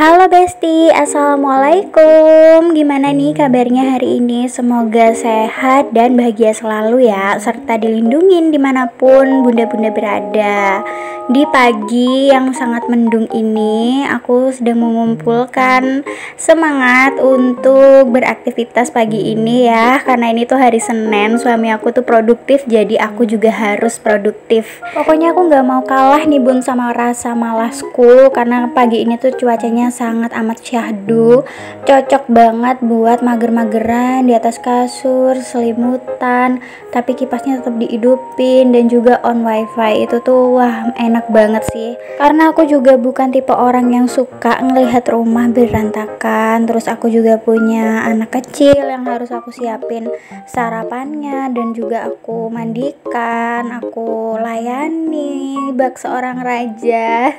Halo Besti, Assalamualaikum. Gimana nih kabarnya hari ini? Semoga sehat dan bahagia selalu ya, serta dilindungin dimanapun bunda-bunda berada. Di pagi yang sangat mendung ini, aku sedang mengumpulkan semangat untuk beraktivitas pagi ini ya. Karena ini tuh hari Senin, suami aku tuh produktif, jadi aku juga harus produktif. Pokoknya aku gak mau kalah nih bun sama rasa malasku, karena pagi ini tuh cuacanya sangat amat syahdu, cocok banget buat mager-mageran di atas kasur, selimutan, tapi kipasnya tetap dihidupin dan juga on wifi. Itu tuh wah enak banget sih, karena aku juga bukan tipe orang yang suka ngelihat rumah berantakan. Terus aku juga punya anak kecil yang harus aku siapin sarapannya dan juga aku mandikan, aku layani bak seorang raja.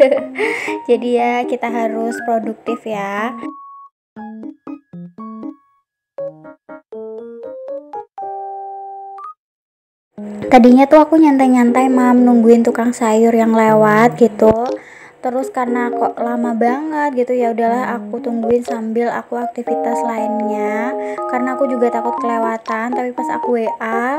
Jadi ya kita harus produktif ya. Tadinya tuh aku nyantai-nyantai nungguin tukang sayur yang lewat gitu. Terus karena kok lama banget gitu, ya udahlah aku tungguin sambil aku aktivitas lainnya. Karena aku juga takut kelewatan, tapi pas aku WA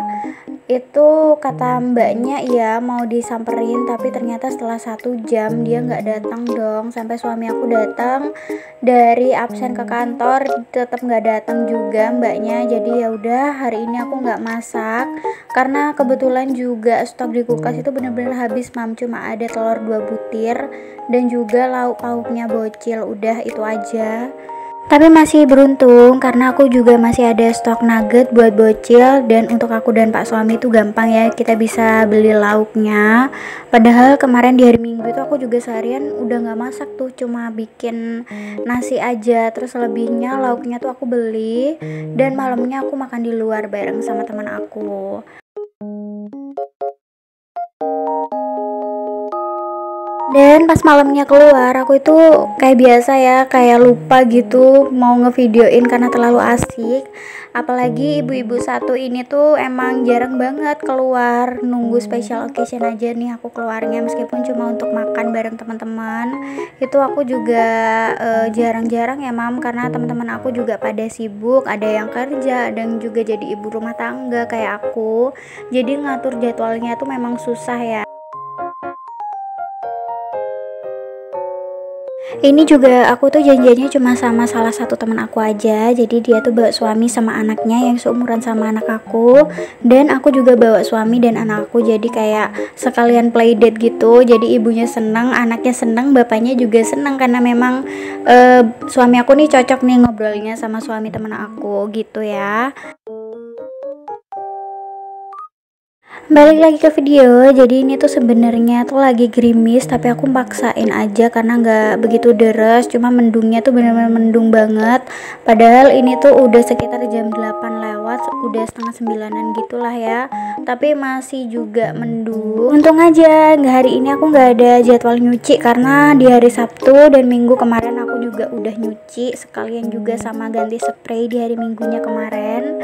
itu kata mbaknya ya mau disamperin, tapi ternyata setelah 1 jam dia nggak datang dong. Sampai suami aku datang dari absen ke kantor tetap nggak datang juga mbaknya. Jadi ya udah hari ini aku nggak masak, karena kebetulan juga stok di kulkas itu bener-bener habis cuma ada telur 2 butir dan juga lauk pauknya bocil. Udah itu aja. Tapi masih beruntung karena aku juga masih ada stok nugget buat bocil, dan untuk aku dan Pak suami itu gampang ya, kita bisa beli lauknya. Padahal kemarin di hari Minggu itu aku juga seharian udah nggak masak tuh, cuma bikin nasi aja. Terus selebihnya lauknya tuh aku beli, dan malamnya aku makan di luar bareng sama teman aku. Dan pas malamnya keluar, aku itu kayak biasa ya, kayak lupa gitu mau ngevideoin karena terlalu asik. Apalagi ibu-ibu satu ini tuh emang jarang banget keluar, nunggu special occasion aja nih aku keluarnya, meskipun cuma untuk makan bareng teman-teman. Itu aku juga jarang-jarang ya karena teman-teman aku juga pada sibuk, ada yang kerja dan juga jadi ibu rumah tangga kayak aku. Jadi ngatur jadwalnya tuh memang susah ya. Ini juga aku tuh janjiannya cuma sama salah satu teman aku aja. Jadi dia tuh bawa suami sama anaknya yang seumuran sama anak aku, dan aku juga bawa suami dan anak aku. Jadi kayak sekalian playdate gitu. Jadi ibunya seneng, anaknya seneng, bapaknya juga seneng, karena memang suami aku nih cocok nih ngobrolnya sama suami teman aku gitu ya. Balik lagi ke video. Jadi ini tuh sebenarnya tuh lagi gerimis, tapi aku paksain aja karena nggak begitu deres, cuma mendungnya tuh bener-bener mendung banget. Padahal ini tuh udah sekitar jam 8 lewat, udah setengah 9-an gitulah ya, tapi masih juga mendung. Untung aja hari ini aku nggak ada jadwal nyuci, karena di hari Sabtu dan Minggu kemarin aku juga udah nyuci, sekalian juga sama ganti spray di hari Minggunya kemarin.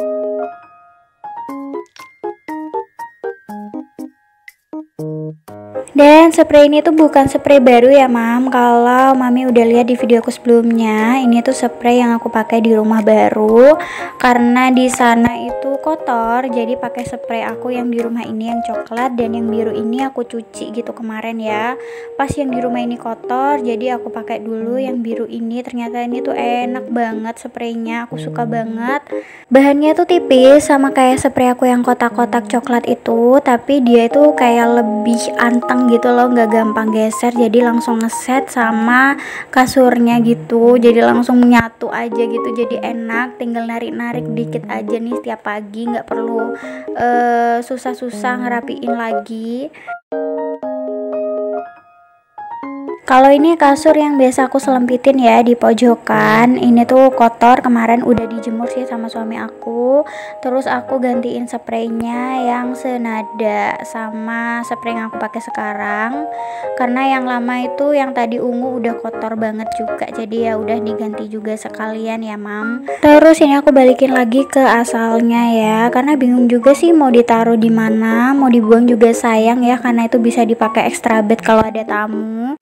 Dan spray ini tuh bukan spray baru ya kalau mami udah lihat di videoku sebelumnya. Ini tuh spray yang aku pakai di rumah baru, karena di sana itu kotor, jadi pakai spray aku yang di rumah ini yang coklat, dan yang biru ini aku cuci gitu kemarin ya. Pas yang di rumah ini kotor, jadi aku pakai dulu yang biru ini. Ternyata ini tuh enak banget spraynya, aku suka banget. Bahannya tuh tipis sama kayak spray aku yang kotak-kotak coklat itu, tapi dia itu kayak lebih anteng gitu loh, nggak gampang geser, jadi langsung ngeset sama kasurnya gitu, jadi langsung menyatu aja gitu, jadi enak, tinggal narik-narik dikit aja nih setiap pagi, nggak perlu susah-susah ngerapiin lagi. Kalau ini kasur yang biasa aku selempitin ya di pojokan, ini tuh kotor, kemarin udah dijemur sih sama suami aku. Terus aku gantiin spraynya yang senada sama spray yang aku pakai sekarang, karena yang lama itu yang tadi ungu udah kotor banget juga, jadi ya udah diganti juga sekalian ya Terus ini aku balikin lagi ke asalnya ya, karena bingung juga sih mau ditaruh di mana, mau dibuang juga sayang ya, karena itu bisa dipakai extra bed kalau ada tamu.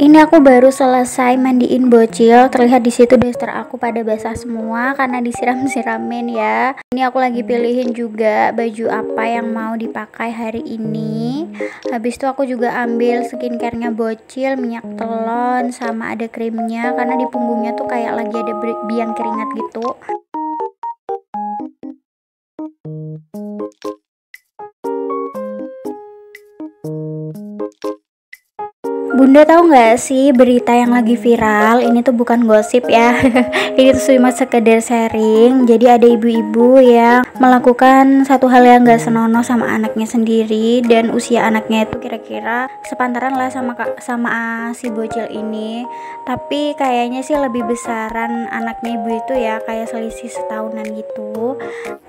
Ini aku baru selesai mandiin bocil. Terlihat di situ daster aku pada basah semua karena disiram-siramin ya. Ini aku lagi pilihin juga baju apa yang mau dipakai hari ini. Habis itu aku juga ambil skincare-nya bocil, minyak telon sama ada krimnya karena di punggungnya tuh kayak lagi ada biang keringat gitu. Bunda tahu nggak sih berita yang lagi viral? Ini tuh bukan gosip ya. Ini tuh cuma sekedar sharing. Jadi ada ibu-ibu yang melakukan satu hal yang nggak senonoh sama anaknya sendiri, dan usia anaknya itu kira-kira sepantaran lah sama si bocil ini. Tapi kayaknya sih lebih besaran anaknya ibu itu ya, kayak selisih setahunan gitu.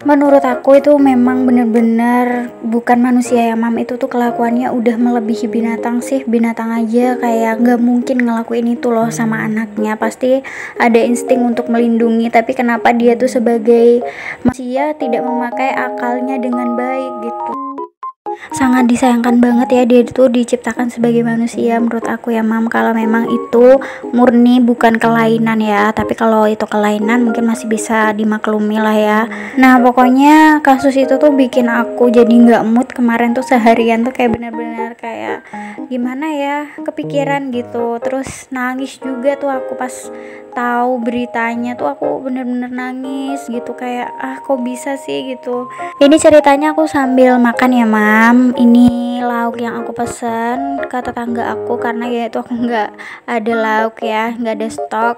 Menurut aku itu memang bener-bener bukan manusia ya mam, itu tuh kelakuannya udah melebihi binatang sih. Binatang aja kayak nggak mungkin ngelakuin itu loh sama anaknya, pasti ada insting untuk melindungi, tapi kenapa dia tuh sebagai manusia tidak memakai akalnya dengan baik gitu. Sangat disayangkan banget ya, dia itu diciptakan sebagai manusia menurut aku ya mam. Kalau memang itu murni bukan kelainan ya, tapi kalau itu kelainan mungkin masih bisa dimaklumi lah ya. Nah pokoknya kasus itu tuh bikin aku jadi nggak mood kemarin tuh, seharian tuh kayak benar-benar kayak gimana ya, kepikiran gitu. Terus nangis juga tuh aku pas tahu beritanya tuh, aku bener-bener nangis gitu, kayak kok bisa sih gitu. Ini ceritanya aku sambil makan ya mam. Ini lauk yang aku pesen ke tetangga aku karena ya itu aku nggak ada lauk ya, nggak ada stok.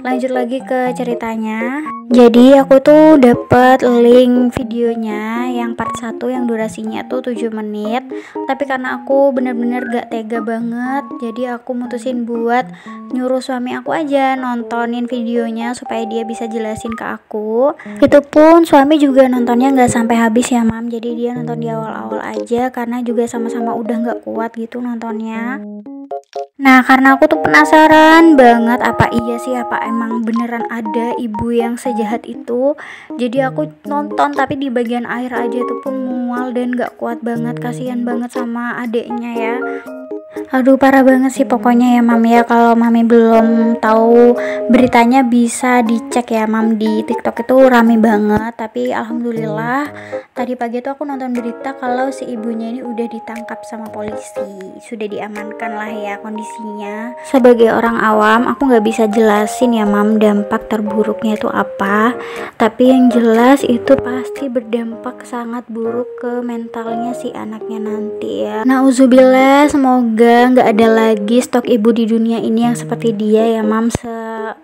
Lanjut lagi ke ceritanya. Jadi aku tuh dapet link videonya yang part 1 yang durasinya tuh 7 menit. Tapi karena aku bener-bener gak tega banget, jadi aku mutusin buat nyuruh suami aku aja nontonin videonya supaya dia bisa jelasin ke aku. Itu pun suami juga nontonnya gak sampai habis ya mam, jadi dia nonton di awal-awal aja karena juga sama-sama udah gak kuat gitu nontonnya. Nah karena aku tuh penasaran banget, apa iya sih, apa emang beneran ada ibu yang sejahat itu. Jadi aku nonton, tapi di bagian akhir aja itu pun mual dan gak kuat banget, kasihan banget sama adeknya ya. Aduh parah banget sih pokoknya ya mam ya. Kalau mami belum tahu beritanya bisa dicek ya mam, di TikTok itu rame banget. Tapi alhamdulillah tadi pagi tuh aku nonton berita kalau si ibunya ini udah ditangkap sama polisi, sudah diamankan lah ya kondisinya. Sebagai orang awam aku nggak bisa jelasin ya mam dampak terburuknya itu apa, tapi yang jelas itu pasti berdampak sangat buruk ke mentalnya si anaknya nanti ya. Nauzubillah, semoga nggak ada lagi stok ibu di dunia ini yang seperti dia ya mam.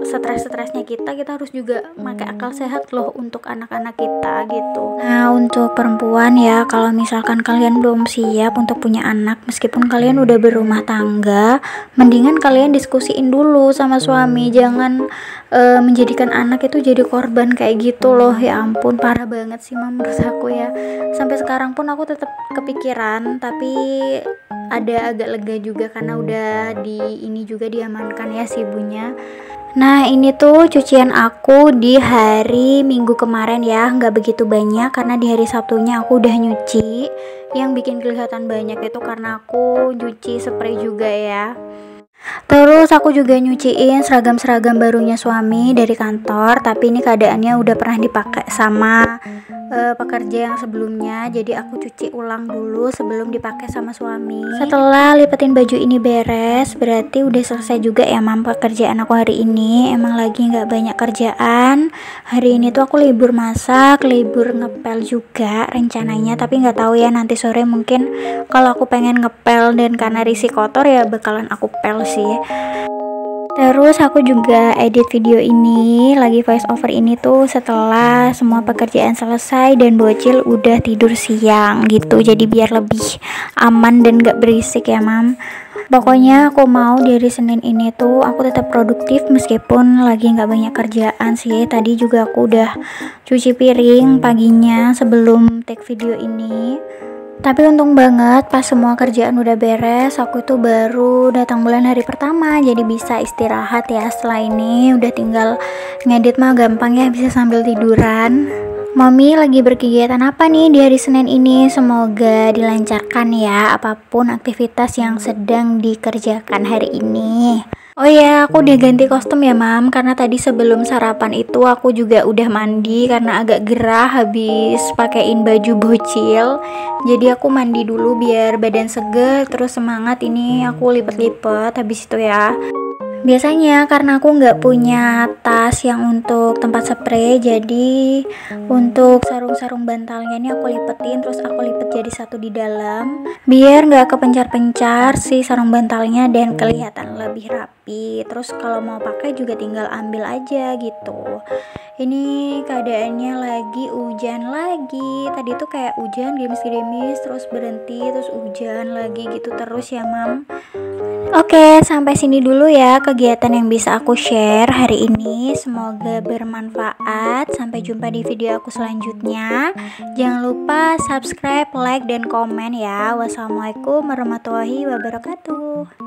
Stres-stresnya kita harus juga pakai akal sehat loh untuk anak-anak kita gitu. Nah untuk perempuan ya, kalau misalkan kalian belum siap untuk punya anak, meskipun kalian udah berumah tangga, mendingan kalian diskusiin dulu sama suami. Jangan menjadikan anak itu jadi korban kayak gitu loh. Ya ampun parah banget sih mam menurut aku ya. Sampai sekarang pun aku tetap kepikiran, tapi ada agak lega juga karena udah ini juga diamankan ya si ibunya. Nah ini tuh cucian aku di hari Minggu kemarin ya, nggak begitu banyak karena di hari Sabtunya aku udah nyuci. Yang bikin kelihatan banyak itu karena aku nyuci spray juga ya. Terus aku juga nyuciin seragam-seragam barunya suami dari kantor, tapi ini keadaannya udah pernah dipakai sama pekerja yang sebelumnya, jadi aku cuci ulang dulu sebelum dipakai sama suami. Setelah lipetin baju ini beres, berarti udah selesai juga ya mam pekerjaan aku hari ini. Emang lagi nggak banyak kerjaan hari ini tuh, aku libur masak, libur ngepel juga rencananya, tapi nggak tahu ya nanti sore mungkin kalau aku pengen ngepel dan karena risih kotor ya bakalan aku pel sih. Terus aku juga edit video ini, lagi voice over ini tuh setelah semua pekerjaan selesai dan bocil udah tidur siang gitu, jadi biar lebih aman dan gak berisik ya mam. Pokoknya aku mau dari Senin ini tuh aku tetap produktif meskipun lagi gak banyak kerjaan sih. Tadi juga aku udah cuci piring paginya sebelum take video ini. Tapi untung banget pas semua kerjaan udah beres, aku tuh baru datang bulan hari pertama, jadi bisa istirahat ya. Setelah ini udah tinggal ngedit mah gampang ya, bisa sambil tiduran. Mami lagi berkegiatan apa nih di hari Senin ini? Semoga dilancarkan ya apapun aktivitas yang sedang dikerjakan hari ini. Oh ya, aku udah ganti kostum ya Mam, karena tadi sebelum sarapan itu aku juga udah mandi karena agak gerah habis pakein baju bocil. Jadi aku mandi dulu biar badan seger, terus semangat. Ini aku lipet-lipet habis itu ya. Biasanya karena aku nggak punya tas yang untuk tempat spray, jadi untuk sarung-sarung bantalnya ini aku lipetin, terus aku lipet jadi satu di dalam biar nggak kepencar-pencar si sarung bantalnya dan kelihatan lebih rapi. Terus kalau mau pakai juga tinggal ambil aja gitu. Ini keadaannya lagi hujan lagi. Tadi tuh kayak hujan gerimis-gerimis terus berhenti terus hujan lagi gitu terus ya Mam. Oke, sampai sini dulu ya kegiatan yang bisa aku share hari ini. Semoga bermanfaat. Sampai jumpa di video aku selanjutnya. Jangan lupa subscribe, like, dan komen ya. Wassalamualaikum warahmatullahi wabarakatuh.